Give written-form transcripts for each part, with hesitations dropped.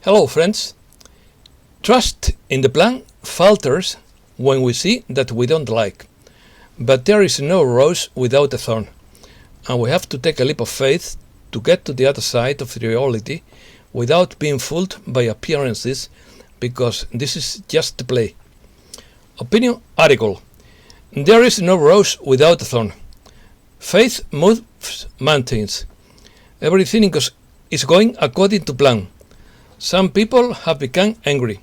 Hello friends. Trust in the plan falters when we see that we don't like. But there is no rose without a thorn, and we have to take a leap of faith to get to the other side of reality without being fooled by appearances, because this is just the play. Opinion article. There is no rose without a thorn. Faith moves mountains. Everything is going according to plan. Some people have become angry.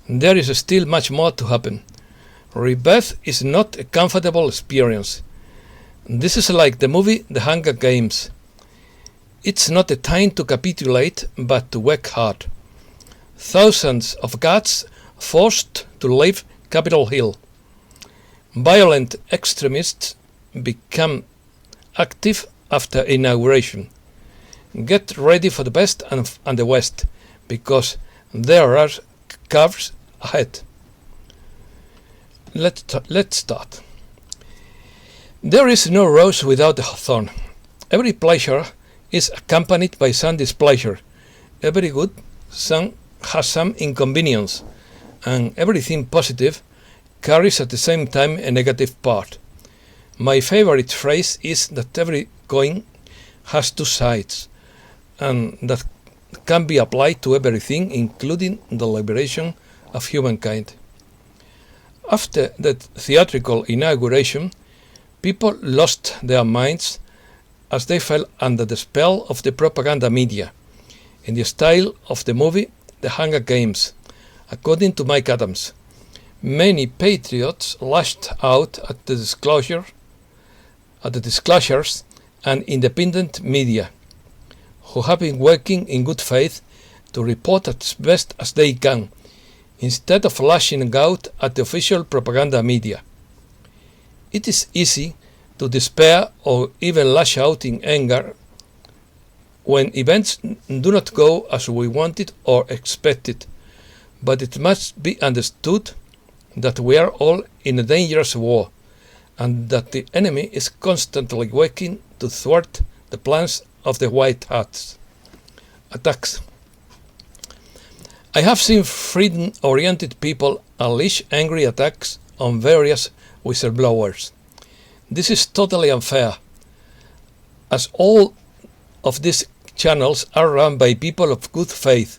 There is still much more to happen. Rebirth is not a comfortable experience. This is like the movie The Hunger Games. It's not a time to capitulate, but to work hard. Thousands of guards forced to leave Capitol Hill. Violent extremists become active after inauguration. Get ready for the best and the West, because there are curves ahead. Let's start. There is no rose without a thorn. Every pleasure is accompanied by some displeasure. Every good has some inconvenience, and everything positive carries at the same time a negative part. My favorite phrase is that every coin has two sides, and that can be applied to everything, including the liberation of humankind. After the theatrical inauguration, people lost their minds as they fell under the spell of the propaganda media, in the style of the movie The Hunger Games. According to Mike Adams, many patriots lashed out at the disclosures and independent media, who have been working in good faith to report as best as they can, instead of lashing out at the official propaganda media. It is easy to despair or even lash out in anger when events do not go as we wanted or expected, but it must be understood that we are all in a dangerous war, and that the enemy is constantly working to thwart the plans of the White Hats. Attacks. I have seen freedom-oriented people unleash angry attacks on various whistleblowers. This is totally unfair, as all of these channels are run by people of good faith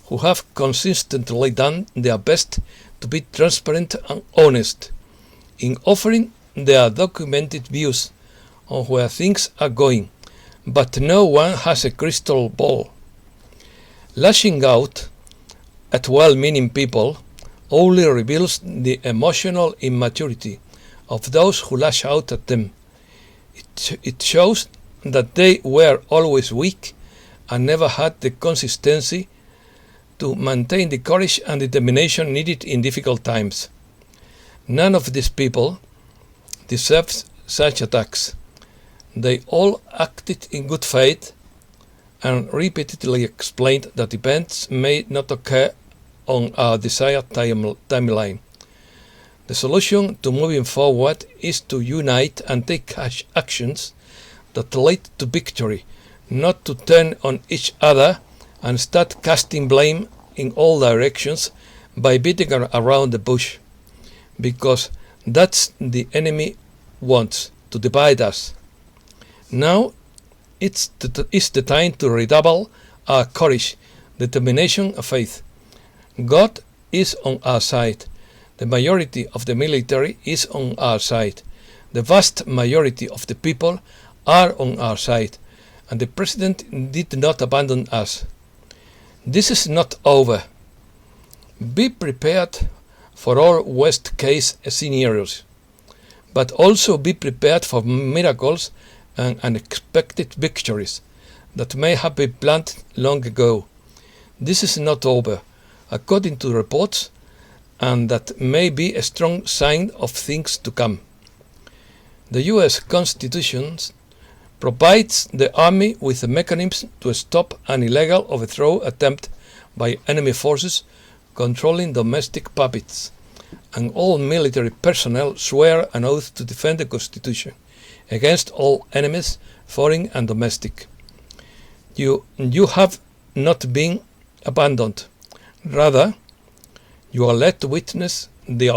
who have consistently done their best to be transparent and honest in offering their documented views on where things are going, but no one has a crystal ball. Lashing out at well-meaning people only reveals the emotional immaturity of those who lash out at them. It shows that they were always weak and never had the consistency to maintain the courage and determination needed in difficult times. None of these people deserves such attacks. They all acted in good faith and repeatedly explained that events may not occur on our desired timeline. The solution to moving forward is to unite and take actions that lead to victory, not to turn on each other and start casting blame in all directions by beating around the bush, because that's the enemy wants, to divide us. Now it's the time to redouble our courage, determination, and faith. God is on our side. The majority of the military is on our side. The vast majority of the people are on our side, and the President did not abandon us. This is not over. Be prepared for all worst-case scenarios, but also be prepared for miracles and unexpected victories that may have been planned long ago. This is not over, according to reports, and that may be a strong sign of things to come. The US Constitution provides the army with a mechanism to stop an illegal overthrow attempt by enemy forces controlling domestic puppets, and all military personnel swear an oath to defend the Constitution against all enemies, foreign and domestic. You have not been abandoned. Rather, you are led to witness the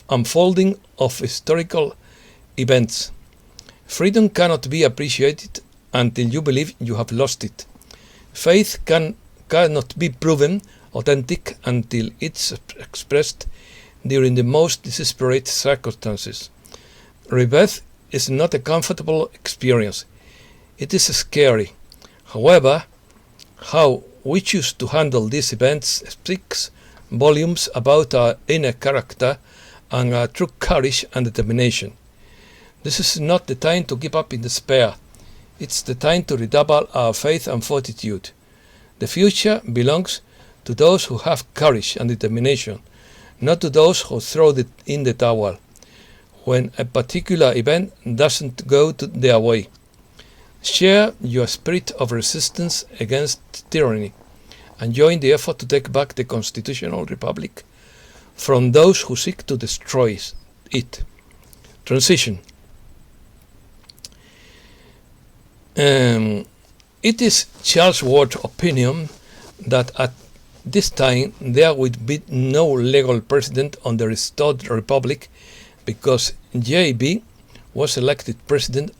unfolding of historical events. Freedom cannot be appreciated until you believe you have lost it. Faith cannot be proven authentic until it's expressed during the most desperate circumstances. Rebirth is not a comfortable experience. It is scary. However, how we choose to handle these events speaks volumes about our inner character and our true courage and determination. This is not the time to give up in despair. It's the time to redouble our faith and fortitude. The future belongs to those who have courage and determination, not to those who throw it in the towel when a particular event doesn't go their way. Share your spirit of resistance against tyranny and join the effort to take back the constitutional republic from those who seek to destroy it. Transition. It is Charles Ward's opinion that at this time there would be no legal president on the restored republic because J.B. was elected president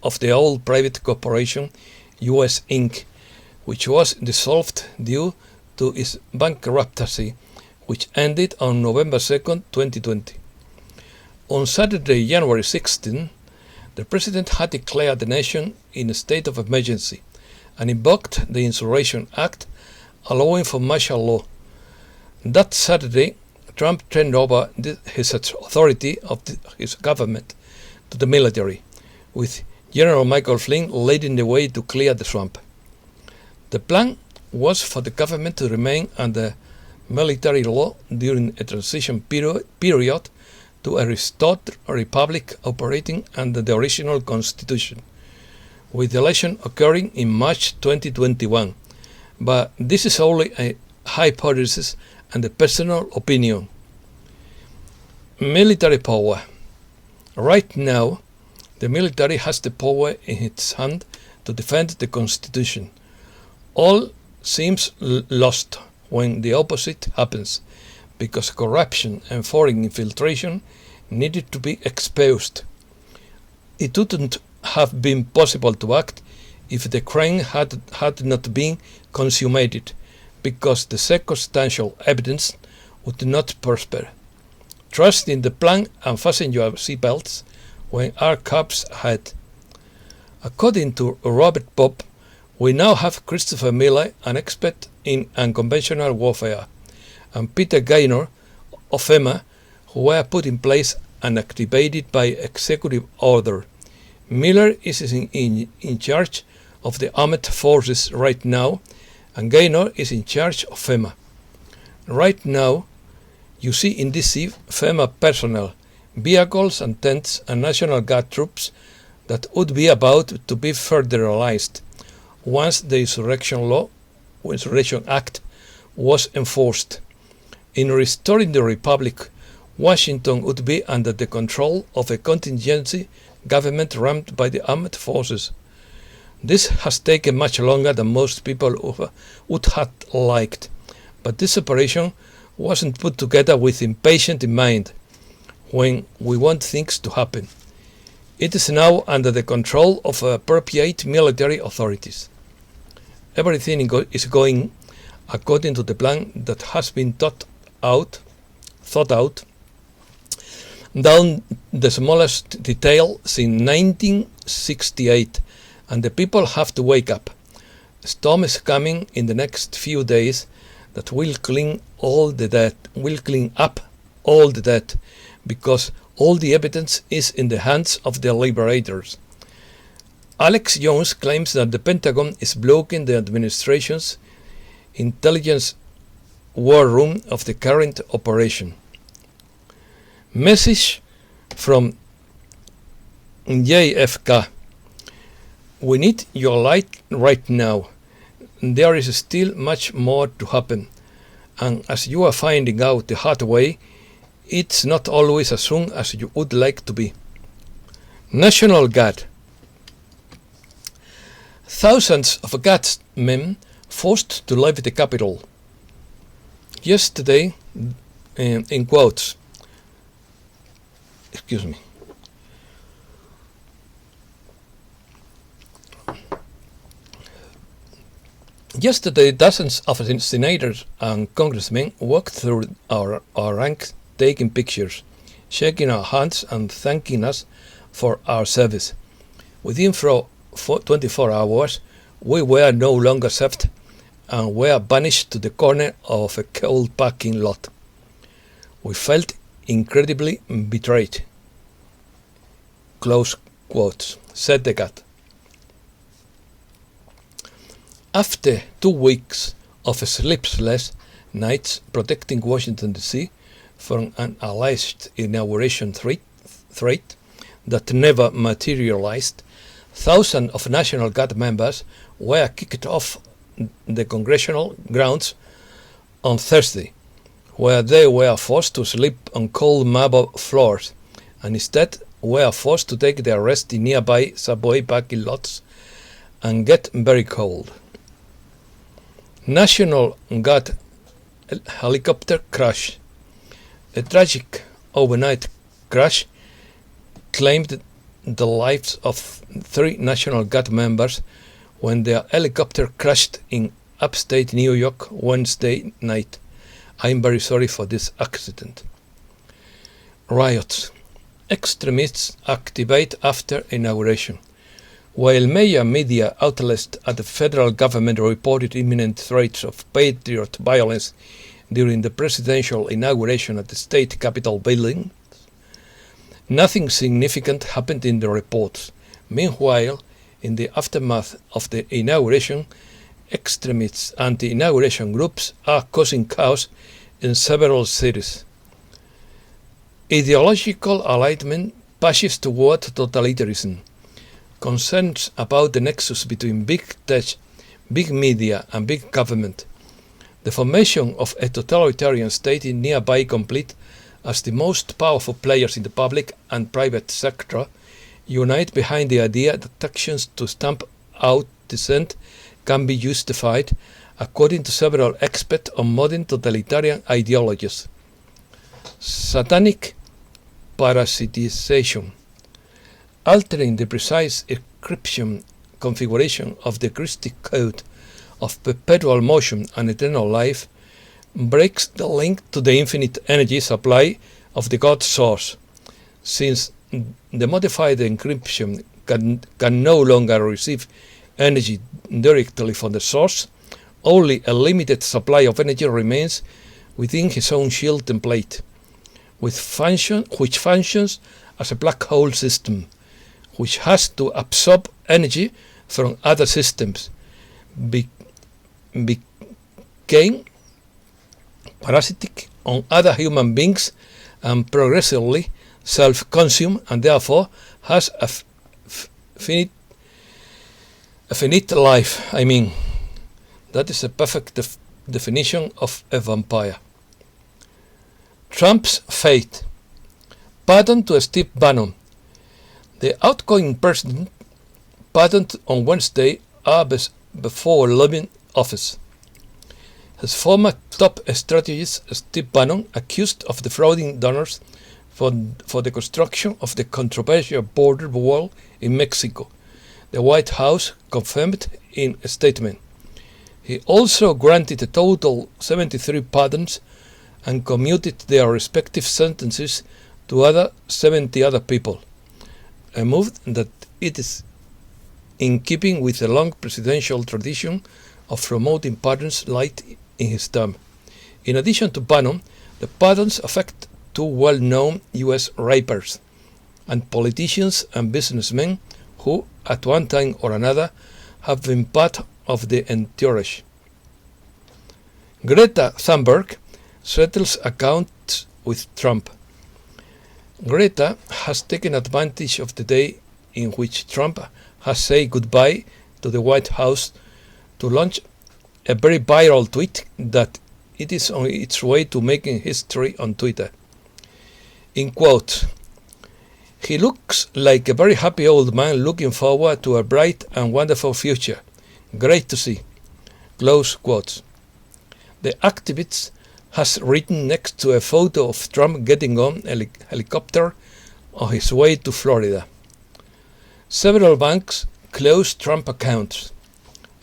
of the old private corporation U.S. Inc., which was dissolved due to its bankruptcy, which ended on November 2nd, 2020. On Saturday, January 16, the president had declared the nation in a state of emergency and invoked the Inauguration Act, allowing for martial law. That Saturday, Trump turned over his authority of his government to the military, with General Michael Flynn leading the way to clear the swamp. The plan was for the government to remain under military law during a transition period to a restored republic operating under the original constitution, with the election occurring in March 2021. But this is only a hypothesis and a personal opinion. Military power. Right now, the military has the power in its hand to defend the Constitution. All seems lost when the opposite happens, because corruption and foreign infiltration needed to be exposed. It wouldn't have been possible to act if the crime had not been consummated, because the circumstantial evidence would not prosper. Trust in the plan and fasten your seatbelts when our cups ahead. According to Robert Pope, we now have Christopher Miller, an expert in unconventional warfare, and Peter Gaynor of FEMA, who were put in place and activated by executive order. Miller is in charge of the armed forces right now, and Gaynor is in charge of FEMA. Right now, you see in DC FEMA personnel, vehicles and tents and National Guard troops that would be about to be federalized once the Insurrection Act was enforced. In restoring the Republic, Washington would be under the control of a contingency government run by the armed forces. This has taken much longer than most people would have liked, but this operation wasn't put together with impatience in mind when we want things to happen. It is now under the control of appropriate military authorities. Everything is going according to the plan that has been thought out down the smallest detail since 1968, and the people have to wake up. A storm is coming in the next few days that will clean up all the debt, because all the evidence is in the hands of the liberators. Alex Jones claims that the Pentagon is blocking the administration's intelligence war room of the current operation. Message from JFK. We need your light right now. There is still much more to happen, and as you are finding out the hard way, it's not always as soon as you would like to be. National Guard. Thousands of Guardsmen forced to leave the capital. Yesterday, in quotes, excuse me. Yesterday, dozens of senators and congressmen walked through our ranks, taking pictures, shaking our hands, and thanking us for our service. Within 24 hours, we were no longer served and were banished to the corner of a cold parking lot. We felt incredibly betrayed. Close quotes, said the cat. After 2 weeks of sleepless nights protecting Washington, D.C. from an alleged inauguration threat that never materialized, thousands of National Guard members were kicked off the congressional grounds on Thursday, where they were forced to sleep on cold marble floors and instead were forced to take their rest in nearby subway parking lots and get very cold. National Guard helicopter crash. A tragic overnight crash claimed the lives of 3 National Guard members when their helicopter crashed in upstate New York Wednesday night. I'm very sorry for this accident. Riots. Extremists activate after inauguration. While major media outlets at the federal government reported imminent threats of patriot violence during the presidential inauguration at the state capitol building, nothing significant happened in the reports. Meanwhile, in the aftermath of the inauguration, extremist anti-inauguration groups are causing chaos in several cities. Ideological alignment pushes toward totalitarianism. Concerns about the nexus between big tech, big media, and big government. The formation of a totalitarian state is nearby complete as the most powerful players in the public and private sector unite behind the idea that actions to stamp out dissent can be justified, according to several experts on modern totalitarian ideologies. Satanic parasitization. Altering the precise encryption configuration of the Christic code of perpetual motion and eternal life breaks the link to the infinite energy supply of the God source. Since the modified encryption can no longer receive energy directly from the source, only a limited supply of energy remains within his own shield template, which functions as a black hole system, which has to absorb energy from other systems, became parasitic on other human beings and progressively self-consumed, and therefore has a finite life. That is a perfect definition of a vampire. Trump's fate. Pardon to Steve Bannon. The outgoing president pardoned on Wednesday hours before leaving office. His former top strategist Steve Bannon, accused of defrauding donors for the construction of the controversial border wall in Mexico, the White House confirmed in a statement. He also granted a total 73 pardons and commuted their respective sentences to 70 other people, a move that it is in keeping with the long presidential tradition of promoting pardons late in his term. In addition to Bannon, the pardons affect 2 well-known U.S. rappers and politicians and businessmen who, at one time or another, have been part of the entourage. Greta Thunberg settles accounts with Trump. Greta has taken advantage of the day in which Trump has said goodbye to the White House to launch a very viral tweet that it is on its way to making history on Twitter. In quote, "He looks like a very happy old man looking forward to a bright and wonderful future. Great to see." Close quotes. The activists has written next to a photo of Trump getting on a helicopter on his way to Florida. Several banks closed Trump accounts.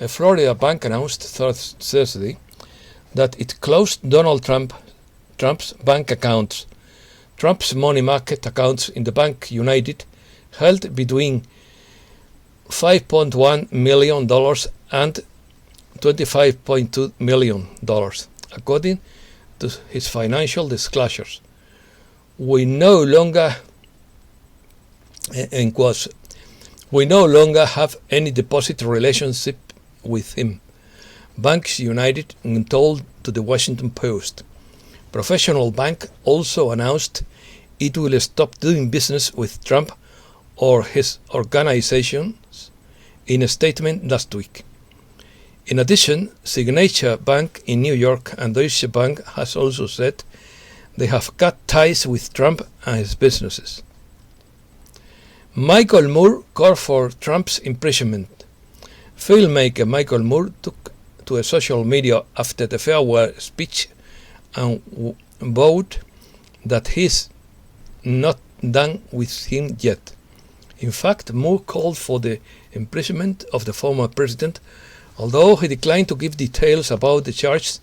A Florida bank announced Thursday that it closed Donald Trump's bank accounts. Trump's money market accounts in the Bank United held between $5.1 million and $25.2 million, according to his financial disclosures. We no longer, in quotes, we no longer have any deposit relationship with him, Banks United told to the Washington Post. Professional Bank also announced it will stop doing business with Trump or his organizations in a statement last week. In addition, Signature Bank in New York and Deutsche Bank has also said they have cut ties with Trump and his businesses. Michael Moore called for Trump's imprisonment. Filmmaker Michael Moore took to a social media after the farewell speech and vowed that he's not done with him yet. In fact, Moore called for the imprisonment of the former president, although he declined to give details about the charges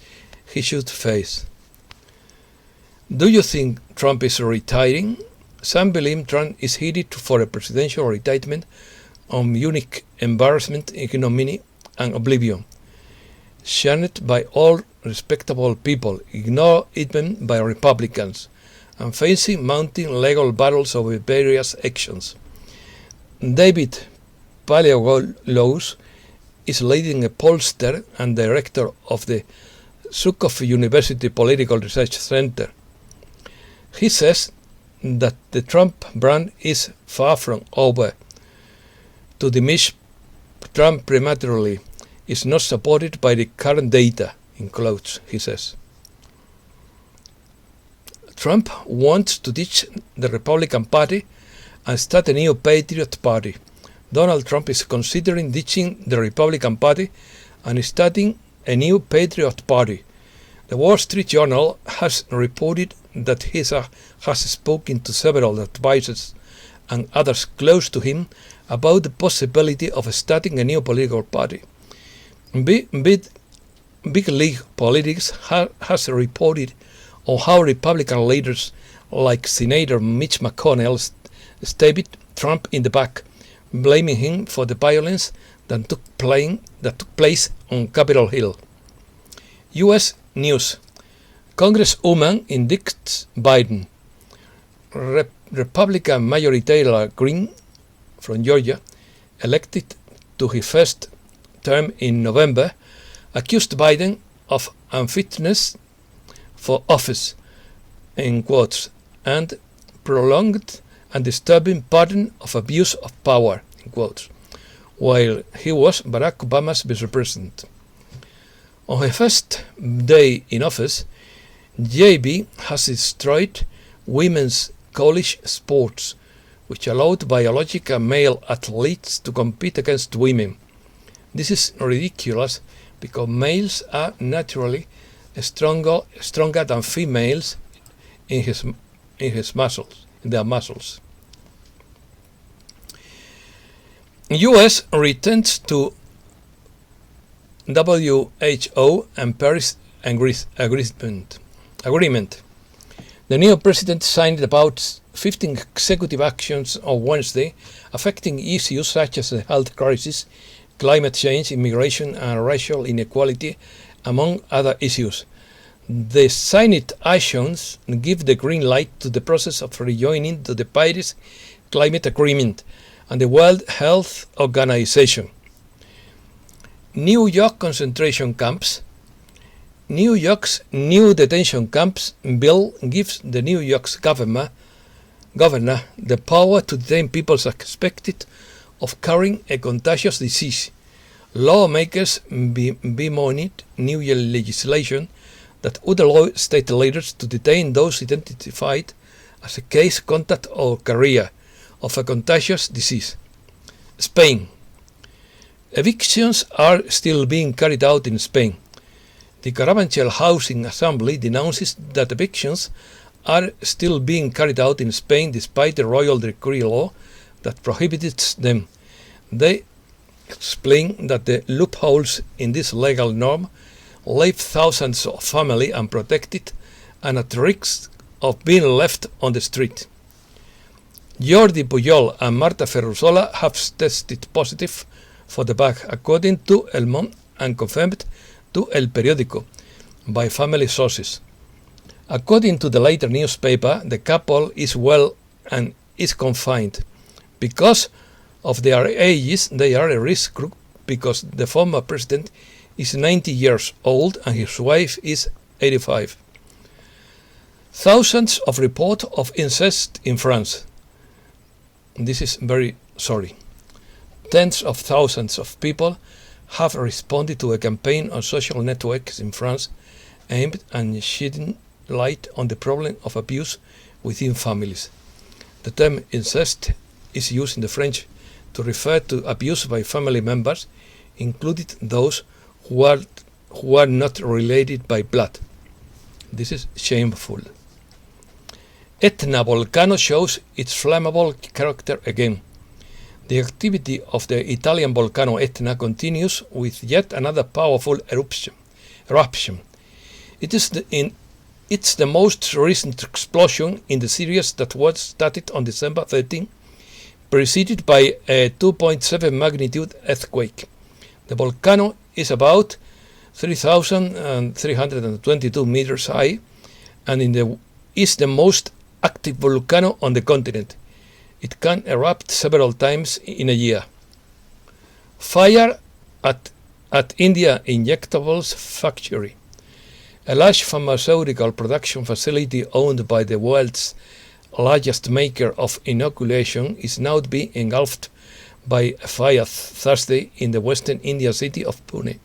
he should face. Do you think Trump is retiring? Some believe Trump is headed for a presidential retirement on unique embarrassment, ignominy, and oblivion, shunned by all respectable people, ignored even by Republicans, and facing mounting legal battles over various actions. David Paleologos is leading a pollster and director of the Sukhof University Political Research Center. He says that the Trump brand is far from over. To diminish Trump prematurely is not supported by the current data, in quotes, he says. Trump wants to ditch the Republican Party and start a new Patriot Party. Donald Trump is considering ditching the Republican Party and starting a new Patriot Party. The Wall Street Journal has reported that he has spoken to several advisors and others close to him about the possibility of starting a new political party. Big League Politics has reported on how Republican leaders like Senator Mitch McConnell stabbed Trump in the back, blaming him for the violence that took place on Capitol Hill. U.S. News. Congresswoman indicts Biden. Republican Marjorie Taylor Greene from Georgia, elected to his first term in November, accused Biden of unfitness for office, in quotes, and prolonged and disturbing pattern of abuse of power, in quotes, while he was Barack Obama's vice president. On her first day in office, JB has destroyed women's college sports, which allowed biological male athletes to compete against women. This is ridiculous because males are naturally stronger than females in their muscles. U.S. returns to WHO and Paris agreement. The new president signed about 15 executive actions on Wednesday affecting issues such as the health crisis, climate change, immigration, and racial inequality, among other issues. The signed actions give the green light to the process of rejoining to the Paris Climate Agreement and the World Health Organization. New York concentration camps. New York's new detention camps bill gives the New York's governor the power to detain people suspected of carrying a contagious disease. Lawmakers bemoaned new legislation that would allow state leaders to detain those identified as a case, contact, or carrier of a contagious disease. Spain. Evictions are still being carried out in Spain. The Carabanchel Housing Assembly denounces that evictions are still being carried out in Spain despite the royal decree law that prohibits them. They explain that the loopholes in this legal norm leave thousands of families unprotected and at risk of being left on the street. Jordi Pujol and Marta Ferrusola have tested positive for the bug, according to El Món, and confirmed to El Periódico by family sources. According to the later newspaper, the couple is well and is confined. Because of their ages, they are a risk group because the former president is 90 years old and his wife is 85. Thousands of reports of incest in France. This is very sorry. Tens of thousands of people have responded to a campaign on social networks in France aimed at shedding light on the problem of abuse within families. The term incest is used in the French to refer to abuse by family members, including those who are not related by blood. This is shameful. Etna volcano shows its flammable character again. The activity of the Italian volcano Etna continues with yet another powerful eruption. It's the most recent explosion in the series that was started on December 13, preceded by a 2.7 magnitude earthquake. The volcano is about 3,322 meters high and is the most active volcano on the continent. It can erupt several times in a year. Fire at India Injectables Factory. A large pharmaceutical production facility owned by the world's largest maker of inauguration is now being engulfed by a fire Thursday in the western India city of Pune.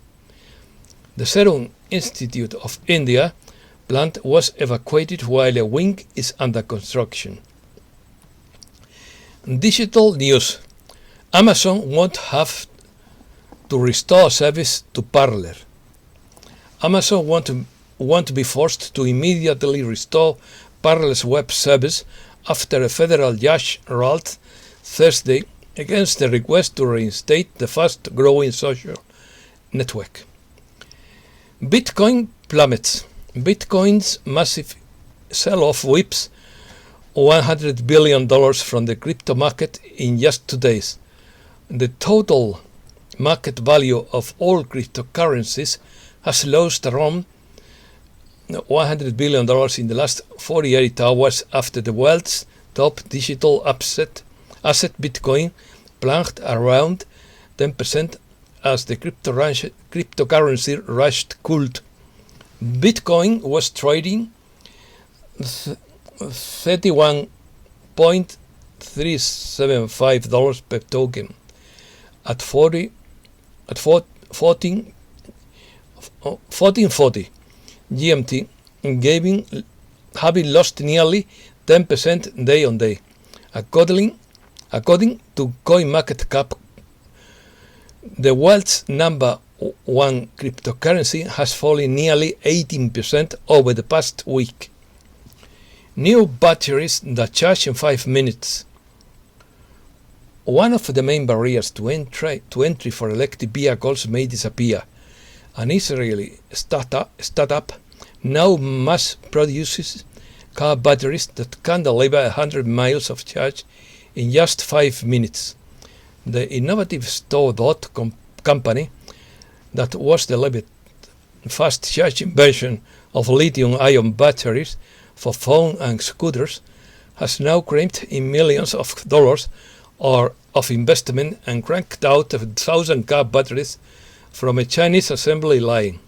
The Serum Institute of India plant was evacuated while a wing is under construction. Digital news. Amazon won't have to restore service to Parler. Amazon won't be forced to immediately restore Parler's web service after a federal judge ruled Thursday against the request to reinstate the fast-growing social network. Bitcoin plummets. Bitcoin's massive sell-off whips $100 billion from the crypto market in just 2 days. The total market value of all cryptocurrencies has lost around $100 billion in the last 48 hours after the world's top digital asset Bitcoin plunged around 10% as the cryptocurrency rushed cooled. Bitcoin was trading $31.375 per token at 1440 GMT, having lost nearly 10% day on day. According to CoinMarketCap, the world's number one cryptocurrency has fallen nearly 18% over the past week. New batteries that charge in 5 minutes. One of the main barriers to entry for electric vehicles may disappear. An Israeli startup now mass produces car batteries that can deliver 100 miles of charge in just 5 minutes. The innovative Store.dot company that was the fast-charging version of lithium-ion batteries for phones and scooters has now cranked in millions of dollars of investment and cranked out 1,000 car batteries from a Chinese assembly line.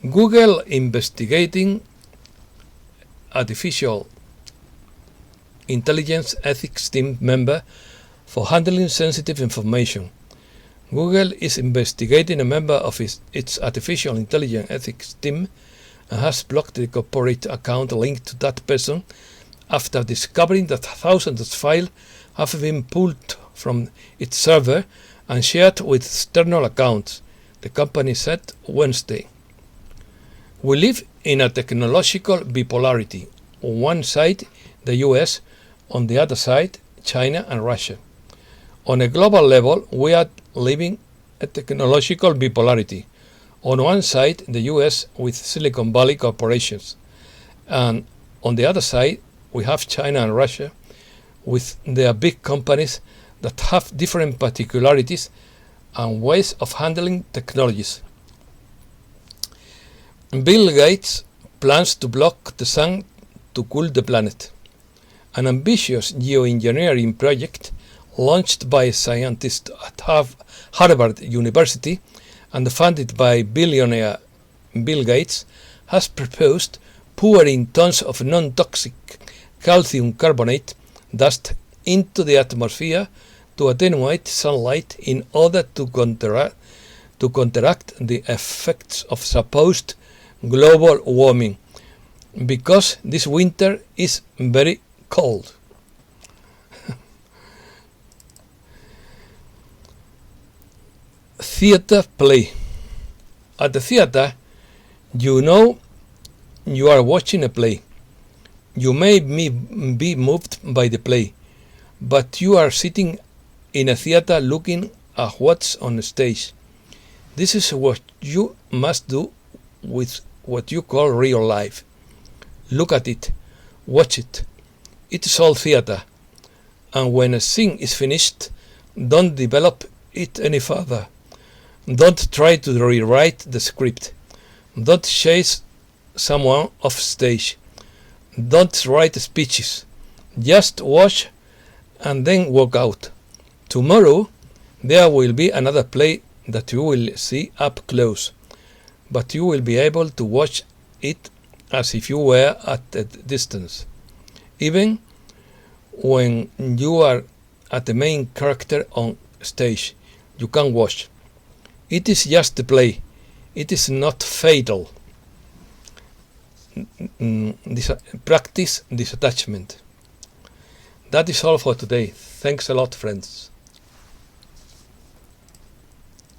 Google investigating artificial intelligence ethics team member for handling sensitive information. Google is investigating a member of its artificial intelligence ethics team and has blocked the corporate account linked to that person after discovering that thousands of files have been pulled from its server and shared with external accounts, the company said Wednesday. We live in a technological bipolarity. On one side, the US, on the other side, China and Russia. On a global level, we are living a technological bipolarity. On one side, the US with Silicon Valley corporations, and on the other side, we have China and Russia with their big companies that have different particularities and ways of handling technologies. Bill Gates plans to block the sun to cool the planet. An ambitious geoengineering project launched by scientists at Harvard University and funded by billionaire Bill Gates has proposed pouring tons of non-toxic calcium carbonate dust into the atmosphere to attenuate sunlight in order to counteract the effects of supposed global warming, because this winter is very cold. Theater play. At the theater, you know you are watching a play. You may be moved by the play, but you are sitting in a theater looking at what's on the stage. This is what you must do with what you call real life. Look at it, watch it. It is all theater, and when a scene is finished, don't develop it any further. Don't try to rewrite the script. Don't chase someone off stage. Don't write speeches. Just watch and then walk out. Tomorrow there will be another play that you will see up close, but you will be able to watch it as if you were at a distance. Even when you are at the main character on stage, you can watch. It is just a play. It is not fatal. Practice detachment. That is all for today. Thanks a lot, friends.